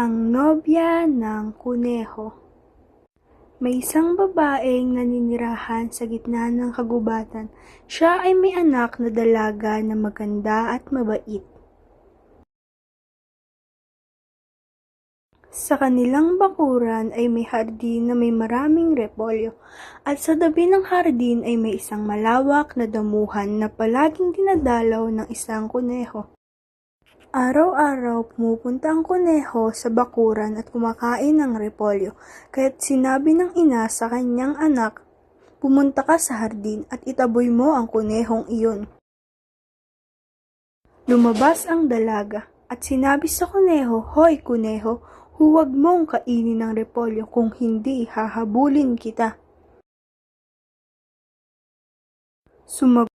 Ang nobya ng kuneho. May isang babaeng naninirahan sa gitna ng kagubatan. Siya ay may anak na dalaga na maganda at mabait. Sa kanilang bakuran ay may hardin na may maraming repolyo, at sa tabi ng hardin ay may isang malawak na damuhan na palaging dinadalaw ng isang kuneho. Araw-araw pumupunta ang kuneho sa bakuran at kumakain ng repolyo, kaya't sinabi ng ina sa kanyang anak, "Pumunta ka sa hardin at itaboy mo ang kunehong iyon." Lumabas ang dalaga at sinabi sa kuneho, "Hoy kuneho, huwag mong kainin ng repolyo, kung hindi hahabulin kita." Sumagot